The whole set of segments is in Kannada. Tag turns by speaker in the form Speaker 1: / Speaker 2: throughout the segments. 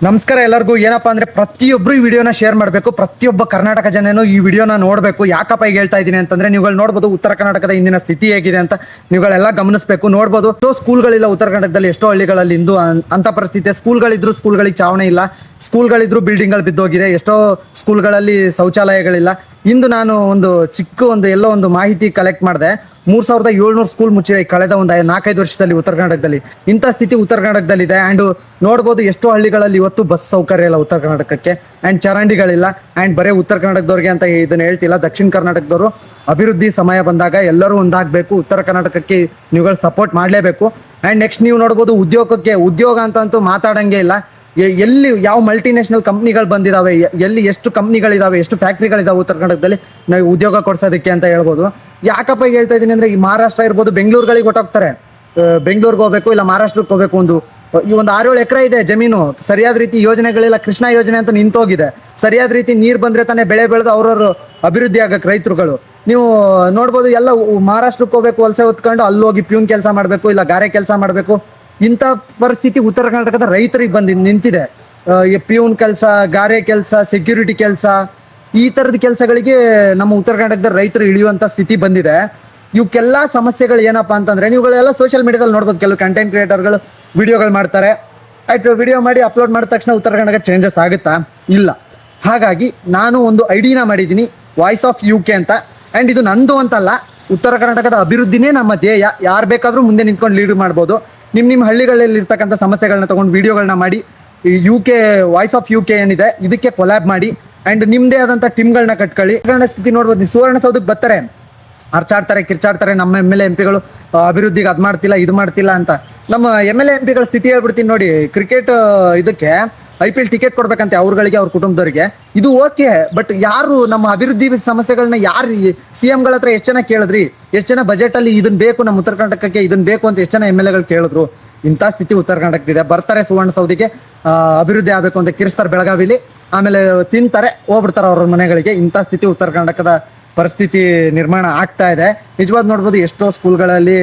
Speaker 1: ನಮಸ್ಕಾರ ಎಲ್ಲರಿಗೂ. ಏನಪ್ಪಾ ಅಂದ್ರೆ ಪ್ರತಿಯೊಬ್ಬರು ಈ ವಿಡಿಯೋನ ಶೇರ್ ಮಾಡಬೇಕು. ಪ್ರತಿಯೊಬ್ಬ ಕರ್ನಾಟಕ ಜನನು ಈ ವಿಡಿಯೋನ ನೋಡಬೇಕು. ಯಾಕಪ್ಪ ಈಗ ಹೇಳ್ತಾ ಇದ್ದೀನಿ ಅಂತಂದ್ರೆ, ನೀವುಗಳು ನೋಡ್ಬೋದು ಉತ್ತರ ಕರ್ನಾಟಕದ ಇಂದಿನ ಸ್ಥಿತಿ ಹೇಗಿದೆ ಅಂತ ನೀವುಗಳೆಲ್ಲ ಗಮನಿಸಬೇಕು. ನೋಡ್ಬೋದು ಎಷ್ಟೋ ಸ್ಕೂಲ್ಗಳಿಲ್ಲ ಉತ್ತರ ಕನ್ನಡದಲ್ಲಿ, ಎಷ್ಟೋ ಹಳ್ಳಿಗಳಲ್ಲಿ ಇಂದು ಅಂತ ಪರಿಸ್ಥಿತಿ. ಸ್ಕೂಲ್ಗಳಿದ್ರು ಸ್ಕೂಲ್ಗಳಿಗೆ ಚಾವಣಿ ಇಲ್ಲ, ಸ್ಕೂಲ್ಗಳಿದ್ರು ಬಿಲ್ಡಿಂಗ್ಗಳು ಬಿದ್ದೋಗಿದೆ, ಎಷ್ಟೋ ಸ್ಕೂಲ್ಗಳಲ್ಲಿ ಶೌಚಾಲಯಗಳಿಲ್ಲ. ಇಂದು ನಾನು ಎಲ್ಲೋ ಒಂದು ಮಾಹಿತಿ ಕಲೆಕ್ಟ್ ಮಾಡಿದೆ. 3700 ಸ್ಕೂಲ್ ಮುಚ್ಚಿದೆ ಕಳೆದ ಒಂದು 4-5 ವರ್ಷದಲ್ಲಿ ಉತ್ತರ ಕರ್ನಾಟಕದಲ್ಲಿ. ಇಂಥ ಸ್ಥಿತಿ ಉತ್ತರ ಕರ್ನಾಟಕದಲ್ಲಿದೆ. ಆ್ಯಂಡ್ ನೋಡ್ಬೋದು ಎಷ್ಟೋ ಹಳ್ಳಿಗಳಲ್ಲಿ ಇವತ್ತು ಬಸ್ ಸೌಕರ್ಯ ಇಲ್ಲ ಉತ್ತರ ಕರ್ನಾಟಕಕ್ಕೆ, ಆ್ಯಂಡ್ ಚರಂಡಿಗಳಿಲ್ಲ. ಆ್ಯಂಡ್ ಬರೀ ಉತ್ತರ ಕರ್ನಾಟಕದವ್ರಿಗೆ ಅಂತ ಇದನ್ನು ಹೇಳ್ತಿಲ್ಲ, ದಕ್ಷಿಣ ಕರ್ನಾಟಕದವರು ಅಭಿವೃದ್ಧಿ ಸಮಯ ಬಂದಾಗ ಎಲ್ಲರೂ ಒಂದಾಗಬೇಕು. ಉತ್ತರ ಕರ್ನಾಟಕಕ್ಕೆ ನೀವುಗಳು ಸಪೋರ್ಟ್ ಮಾಡಲೇಬೇಕು. ಆ್ಯಂಡ್ ನೆಕ್ಸ್ಟ್ ನೀವು ನೋಡ್ಬೋದು ಉದ್ಯೋಗ ಅಂತಂತೂ ಮಾತಾಡೋಂಗೆ ಇಲ್ಲ. ಎಲ್ಲಿ ಯಾವ ಮಲ್ಟಿನ್ಯಾಷನಲ್ ಕಂಪ್ನಿಗಳು ಬಂದಿದ್ದಾವೆ, ಎಲ್ಲಿ ಎಷ್ಟು ಕಂಪ್ನಿಗಳಿದಾವೆ, ಎಷ್ಟು ಫ್ಯಾಕ್ಟ್ರಿಗಳಿದಾವೆ ಉತ್ತರ ಕರ್ನಾಟಕದಲ್ಲಿ ನಾವು ಉದ್ಯೋಗ ಕೊಡ್ಸೋದಕ್ಕೆ ಅಂತ ಹೇಳ್ಬೋದು. ಯಾಕಪ್ಪ ಹೇಳ್ತಾ ಇದ್ದೀನಿ ಅಂದರೆ, ಈ ಮಹಾರಾಷ್ಟ್ರ ಇರ್ಬೋದು, ಬೆಂಗಳೂರುಗಳಿಗೆ ಹೊಟ್ಟೋಗ್ತಾರೆ. ಬೆಂಗಳೂರಿಗೆ ಹೋಗ್ಬೇಕು ಇಲ್ಲ ಮಹಾರಾಷ್ಟ್ರಕ್ಕೆ ಹೋಗ್ಬೇಕು. ಒಂದು 6-7 ಎಕರೆ ಇದೆ ಜಮೀನು, ಸರಿಯಾದ ರೀತಿ ಯೋಜನೆಗಳಿಲ್ಲ. ಕೃಷ್ಣ ಯೋಜನೆ ಅಂತ ನಿಂತೋಗಿದೆ. ಸರಿಯಾದ ರೀತಿ ನೀರು ಬಂದರೆ ತಾನೇ ಬೆಳೆ ಬೆಳೆದು ಅವ್ರವ್ರು ಅಭಿವೃದ್ಧಿ ಆಗಕ್ಕೆ ರೈತರುಗಳು. ನೀವು ನೋಡ್ಬೋದು ಎಲ್ಲ ಮಹಾರಾಷ್ಟ್ರಕ್ಕೆ ಹೋಗ್ಬೇಕು, ವಲಸೆ ಹೊತ್ಕೊಂಡು ಅಲ್ಲಿ ಹೋಗಿ ಪ್ಯೂನ್ ಕೆಲಸ ಮಾಡಬೇಕು ಇಲ್ಲ ಗಾರೆ ಕೆಲಸ ಮಾಡಬೇಕು. ಇಂಥ ಪರಿಸ್ಥಿತಿ ಉತ್ತರ ಕರ್ನಾಟಕದ ರೈತರಿಗೆ ನಿಂತಿದೆ. ಪ್ಯೂನ್ ಕೆಲಸ, ಗಾರೆ ಕೆಲಸ, ಸೆಕ್ಯೂರಿಟಿ ಕೆಲಸ, ಈ ಥರದ ಕೆಲಸಗಳಿಗೆ ನಮ್ಮ ಉತ್ತರ ಕರ್ನಾಟಕದ ರೈತರು ಇಳಿಯುವಂಥ ಸ್ಥಿತಿ ಬಂದಿದೆ. ಇವಕ್ಕೆಲ್ಲ ಸಮಸ್ಯೆಗಳು ಏನಪ್ಪ ಅಂತಂದರೆ, ನೀವುಗಳೆಲ್ಲ ಸೋಷಿಯಲ್ ಮೀಡಿಯಾದಲ್ಲಿ ನೋಡ್ಬೋದು, ಕೆಲವು ಕಂಟೆಂಟ್ ಕ್ರಿಯೇಟರ್ಗಳು ವಿಡಿಯೋಗಳು ಮಾಡ್ತಾರೆ. ಆಯ್ತು, ವಿಡಿಯೋ ಮಾಡಿ ಅಪ್ಲೋಡ್ ಮಾಡಿದ ತಕ್ಷಣ ಉತ್ತರ ಕರ್ನಾಟಕ ಚೇಂಜಸ್ ಆಗುತ್ತಾ? ಇಲ್ಲ. ಹಾಗಾಗಿ ನಾನು ಒಂದು ಐಡಿನ ಮಾಡಿದ್ದೀನಿ, ವಾಯ್ಸ್ ಆಫ್ UK ಅಂತ. ಆ್ಯಂಡ್ ಇದು ನಂದು ಅಂತಲ್ಲ, ಉತ್ತರ ಕರ್ನಾಟಕದ ಅಭಿವೃದ್ಧಿನೇ ನಮ್ಮ ಧ್ಯೇಯ. ಯಾರು ಬೇಕಾದರೂ ಮುಂದೆ ನಿಂತ್ಕೊಂಡು ಲೀಡ್ ಮಾಡ್ಬೋದು. ನಿಮ್ಮ ಹಳ್ಳಿಗಳಲ್ಲಿ ಇರ್ತಕ್ಕಂಥ ಸಮಸ್ಯೆಗಳನ್ನ ತೊಗೊಂಡು ವಿಡಿಯೋಗಳನ್ನ ಮಾಡಿ UK ವಾಯ್ಸ್ ಆಫ್ UK ಏನಿದೆ ಇದಕ್ಕೆ ಕೊಲ್ಯಾಬ್ ಮಾಡಿ. ಆ್ಯಂಡ್ ನಿಮ್ಮದೇ ಆದಂಥ ಟೀಮ್ಗಳನ್ನ ಕಟ್ಕೊಳ್ಳಿ. ಕನ್ನಡ ಸ್ಥಿತಿ ನೋಡ್ಬೋದು, ಸುವರ್ಣಸೌಧಕ್ಕೆ ಬರ್ತಾರೆ, ಅರ್ಚಾಡ್ತಾರೆ, ಕಿರ್ಚಾಡ್ತಾರೆ. ನಮ್ಮ MLA MP ಗಳು ಅಭಿವೃದ್ಧಿಗೆ ಅದು ಮಾಡ್ತಿಲ್ಲ ಇದು ಮಾಡ್ತಿಲ್ಲ ಅಂತ. ನಮ್ಮ MLA MP ಗಳ ಸ್ಥಿತಿ ಹೇಳ್ಬಿಡ್ತೀನಿ ನೋಡಿ. ಕ್ರಿಕೆಟ್ ಇದಕ್ಕೆ IPL ಟಿಕೆಟ್ ಕೊಡ್ಬೇಕಂತೆ ಅವ್ರಗಳಿಗೆ, ಅವ್ರ ಕುಟುಂಬದವರಿಗೆ. ಇದು ಓಕೆ, ಬಟ್ ಯಾರು ನಮ್ಮ ಅಭಿವೃದ್ಧಿ ಸಮಸ್ಯೆಗಳನ್ನ ಯಾರು CM ಗಳ ಹತ್ರ ಎಷ್ಟು ಜನ ಕೇಳಿದ್ರಿ? ಎಷ್ಟು ಜನ ಬಜೆಟಲ್ಲಿ ಇದನ್ನ ಬೇಕು, ನಮ್ಮ ಉತ್ತರ ಕರ್ನಾಟಕಕ್ಕೆ ಇದನ್ನ ಬೇಕು ಅಂತ ಎಷ್ಟು ಜನ MLA ಗಳು ಕೇಳಿದ್ರು? ಇಂಥ ಸ್ಥಿತಿ ಉತ್ತರ ಕರ್ನಾಟಕದಿದೆ. ಬರ್ತಾರೆ ಸುವರ್ಣಸೌಧಿಗೆ ಅಭಿವೃದ್ಧಿ ಆಗಬೇಕು ಅಂತ ಕಿರಿಸ್ತಾರೆ ಬೆಳಗಾವಿಲಿ, ಆಮೇಲೆ ತಿಂತಾರೆ, ಹೋಗ್ಬಿಡ್ತಾರೆ ಅವ್ರ ಮನೆಗಳಿಗೆ. ಇಂಥ ಸ್ಥಿತಿ ಉತ್ತರ ಕರ್ನಾಟಕದ ಪರಿಸ್ಥಿತಿ ನಿರ್ಮಾಣ ಆಗ್ತಾ ಇದೆ. ನಿಜವಾದ ನೋಡ್ಬೋದು, ಎಷ್ಟೋ ಸ್ಕೂಲ್ಗಳಲ್ಲಿ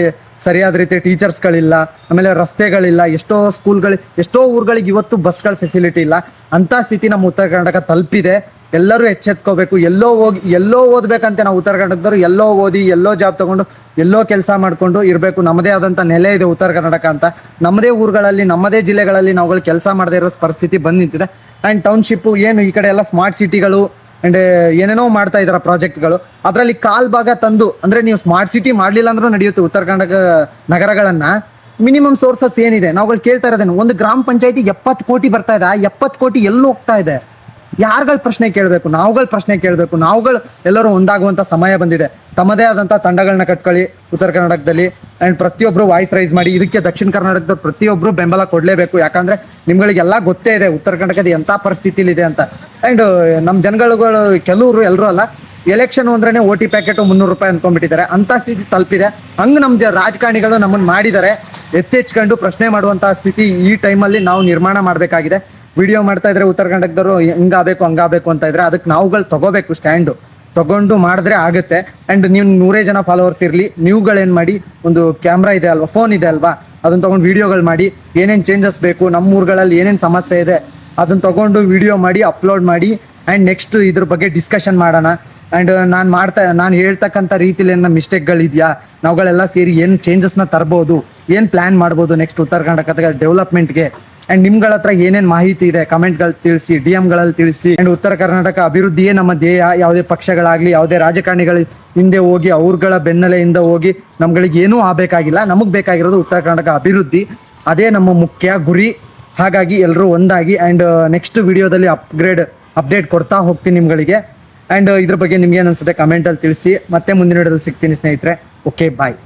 Speaker 1: ಸರಿಯಾದ ರೀತಿ ಟೀಚರ್ಸ್ಗಳಿಲ್ಲ, ಆಮೇಲೆ ರಸ್ತೆಗಳಿಲ್ಲ, ಎಷ್ಟೋ ಊರುಗಳಿಗೆ ಇವತ್ತು ಬಸ್ಗಳ ಫೆಸಿಲಿಟಿ ಇಲ್ಲ. ಅಂಥ ಸ್ಥಿತಿ ನಮ್ಮ ಉತ್ತರ ಕರ್ನಾಟಕ ತಲುಪಿದೆ. ಎಲ್ಲರೂ ಎಚ್ಚೆತ್ಕೋಬೇಕು. ಎಲ್ಲೋ ಓದಬೇಕಂತೆ ನಾವು ಉತ್ತರ ಕರ್ನಾಟಕದವರು. ಎಲ್ಲೋ ಓದಿ, ಎಲ್ಲೋ ಜಾಬ್ ತೊಗೊಂಡು, ಎಲ್ಲೋ ಕೆಲಸ ಮಾಡಿಕೊಂಡು ಇರಬೇಕು. ನಮ್ಮದೇ ಆದಂಥ ನೆಲೆ ಇದೆ ಉತ್ತರ ಕರ್ನಾಟಕ ಅಂತ. ನಮ್ಮದೇ ಊರುಗಳಲ್ಲಿ, ನಮ್ಮದೇ ಜಿಲ್ಲೆಗಳಲ್ಲಿ ನಾವುಗಳು ಕೆಲಸ ಮಾಡದೇ ಇರೋ ಪರಿಸ್ಥಿತಿ ಬಂದು ನಿಂತಿದೆ. ಆ್ಯಂಡ್ ಟೌನ್ಶಿಪ್ಪು ಏನು ಈ ಕಡೆ ಎಲ್ಲ ಸ್ಮಾರ್ಟ್ ಸಿಟಿಗಳು ಆ್ಯಂಡ್ ಏನೇನೋ ಮಾಡ್ತಾ ಇದ್ದಾರೆ ಪ್ರಾಜೆಕ್ಟ್ಗಳು. ಅದರಲ್ಲಿ ಭಾಗ ತಂದು, ಅಂದರೆ ನೀವು ಸ್ಮಾರ್ಟ್ ಸಿಟಿ ಮಾಡಲಿಲ್ಲ ಅಂದ್ರೂ ನಡೆಯುತ್ತೆ ಉತ್ತರ ಕರ್ನಾಟಕ ನಗರಗಳನ್ನು. ಮಿನಿಮಮ್ ಸೋರ್ಸಸ್ ಏನಿದೆ ನಾವುಗಳು ಕೇಳ್ತಾ ಇರೋದೇನು? ಒಂದು ಗ್ರಾಮ ಪಂಚಾಯತಿ 70 ಕೋಟಿ ಬರ್ತಾ ಇದೆ. 70 ಕೋಟಿ ಎಲ್ಲೂ ಹೋಗ್ತಾ ಇದೆ? ಯಾರುಗಳ ಪ್ರಶ್ನೆ ಕೇಳಬೇಕು? ನಾವುಗಳ ಪ್ರಶ್ನೆ ಕೇಳಬೇಕು. ನಾವುಗಳು ಎಲ್ಲರೂ ಒಂದಾಗುವಂಥ ಸಮಯ ಬಂದಿದೆ. ತಮ್ಮದೇ ಆದಂಥ ತಂಡಗಳನ್ನ ಕಟ್ಕೊಳ್ಳಿ ಉತ್ತರ ಕರ್ನಾಟಕದಲ್ಲಿ. ಆ್ಯಂಡ್ ಪ್ರತಿಯೊಬ್ಬರು ವಾಯ್ಸ್ ರೈಸ್ ಮಾಡಿ. ಇದಕ್ಕೆ ದಕ್ಷಿಣ ಕರ್ನಾಟಕದ ಪ್ರತಿಯೊಬ್ಬರು ಬೆಂಬಲ ಕೊಡಲೇಬೇಕು. ಯಾಕಂದರೆ ನಿಮ್ಗಳಿಗೆಲ್ಲ ಗೊತ್ತೇ ಇದೆ ಉತ್ತರ ಕರ್ನಾಟಕದ ಎಂಥ ಪರಿಸ್ಥಿತಿಲಿದೆ ಅಂತ. ಆ್ಯಂಡ್ ನಮ್ಮ ಜನಗಳು ಕೆಲವರು, ಎಲ್ಲರೂ ಅಲ್ಲ, ಎಲೆಕ್ಷನ್ ಅಂದ್ರೆ OT ಪ್ಯಾಕೆಟು 300 ರೂಪಾಯಿ ಅಂದ್ಕೊಂಡ್ಬಿಟ್ಟಿದ್ದಾರೆ. ಅಂಥ ಸ್ಥಿತಿ ತಲುಪಿದೆ. ಹಂಗೆ ನಮ್ಮ ರಾಜಕಾರಣಿಗಳು ನಮ್ಮನ್ನು ಮಾಡಿದ್ದಾರೆ. ಎತ್ತೆಚ್ಕೊಂಡು ಪ್ರಶ್ನೆ ಮಾಡುವಂಥ ಸ್ಥಿತಿ ಈ ಟೈಮಲ್ಲಿ ನಾವು ನಿರ್ಮಾಣ ಮಾಡಬೇಕಾಗಿದೆ. ವಿಡಿಯೋ ಮಾಡ್ತಾ ಇದ್ರೆ ಉತ್ತರ ಕರ್ನಾಟಕದವರು ಹಿಂಗಾಗಬೇಕು ಹಂಗಾಗಬೇಕು ಅಂತ ಇದ್ರೆ, ಅದಕ್ಕೆ ನಾವುಗಳು ತಗೋಬೇಕು, ಸ್ಟ್ಯಾಂಡು ತಗೊಂಡು ಮಾಡಿದ್ರೆ ಆಗುತ್ತೆ. ಆ್ಯಂಡ್ ನೀವು 100 ಜನ ಫಾಲೋವರ್ಸ್ ಇರಲಿ, ನೀವುಗಳೇನು ಮಾಡಿ, ಒಂದು ಕ್ಯಾಮ್ರಾ ಇದೆ ಅಲ್ವಾ, ಫೋನ್ ಇದೆ ಅಲ್ವಾ, ಅದನ್ನು ತೊಗೊಂಡು ವಿಡಿಯೋಗಳು ಮಾಡಿ. ಏನೇನು ಚೇಂಜಸ್ ಬೇಕು, ನಮ್ಮ ಊರುಗಳಲ್ಲಿ ಏನೇನು ಸಮಸ್ಯೆ ಇದೆ ಅದನ್ನು ತೊಗೊಂಡು ವಿಡಿಯೋ ಮಾಡಿ ಅಪ್ಲೋಡ್ ಮಾಡಿ. ಆ್ಯಂಡ್ ನೆಕ್ಸ್ಟ್ ಇದ್ರ ಬಗ್ಗೆ ಡಿಸ್ಕಷನ್ ಮಾಡೋಣ. ಆ್ಯಂಡ್ ನಾನು ಹೇಳ್ತಕ್ಕಂಥ ರೀತಿಲಿ ಏನೋ ಮಿಸ್ಟೇಕ್ಗಳಿದೆಯಾ, ನಾವುಗಳೆಲ್ಲ ಸೇರಿ ಏನು ಚೇಂಜಸ್ನ ತರ್ಬೋದು, ಏನು ಪ್ಲ್ಯಾನ್ ಮಾಡ್ಬೋದು ನೆಕ್ಸ್ಟ್ ಉತ್ತರ ಕರ್ನಾಟಕದ ಡೆವಲಪ್ಮೆಂಟ್ಗೆ. ಆ್ಯಂಡ್ ನಿಮ್ಗಳ ಹತ್ರ ಏನೇನು ಮಾಹಿತಿ ಇದೆ ಕಮೆಂಟ್ಗಳು ತಿಳಿಸಿ, DM ಗಳಲ್ಲಿ ತಿಳಿಸಿ. ಆ್ಯಂಡ್ ಉತ್ತರ ಕರ್ನಾಟಕ ಅಭಿವೃದ್ಧಿಯೇ ನಮ್ಮ ಧ್ಯೇಯ. ಯಾವುದೇ ಪಕ್ಷಗಳಾಗಲಿ, ಯಾವುದೇ ರಾಜಕಾರಣಿಗಳ ಹಿಂದೆ ಹೋಗಿ ಅವ್ರಗಳ ಬೆನ್ನಲೆಯಿಂದ ಹೋಗಿ ನಮ್ಗಳಿಗೆ ಏನೂ ಆಗಬೇಕಾಗಿಲ್ಲ. ನಮಗೆ ಬೇಕಾಗಿರೋದು ಉತ್ತರ ಕರ್ನಾಟಕ ಅಭಿವೃದ್ಧಿ. ಅದೇ ನಮ್ಮ ಮುಖ್ಯ ಗುರಿ. ಹಾಗಾಗಿ ಎಲ್ಲರೂ ಒಂದಾಗಿ. ಆ್ಯಂಡ್ ನೆಕ್ಸ್ಟ್ ವಿಡಿಯೋದಲ್ಲಿ ಅಪ್ಡೇಟ್ ಕೊಡ್ತಾ ಹೋಗ್ತೀನಿ ನಿಮ್ಗಳಿಗೆ. ಆ್ಯಂಡ್ ಇದ್ರ ಬಗ್ಗೆ ನಿಮ್ಗೆ ಏನು ಅನಿಸುತ್ತೆ ಕಮೆಂಟಲ್ಲಿ ತಿಳಿಸಿ. ಮತ್ತೆ ಮುಂದಿನ ವಿಡಿಯೋದಲ್ಲಿ ಸಿಗ್ತೀನಿ ಸ್ನೇಹಿತರೆ. ಓಕೆ, ಬಾಯ್.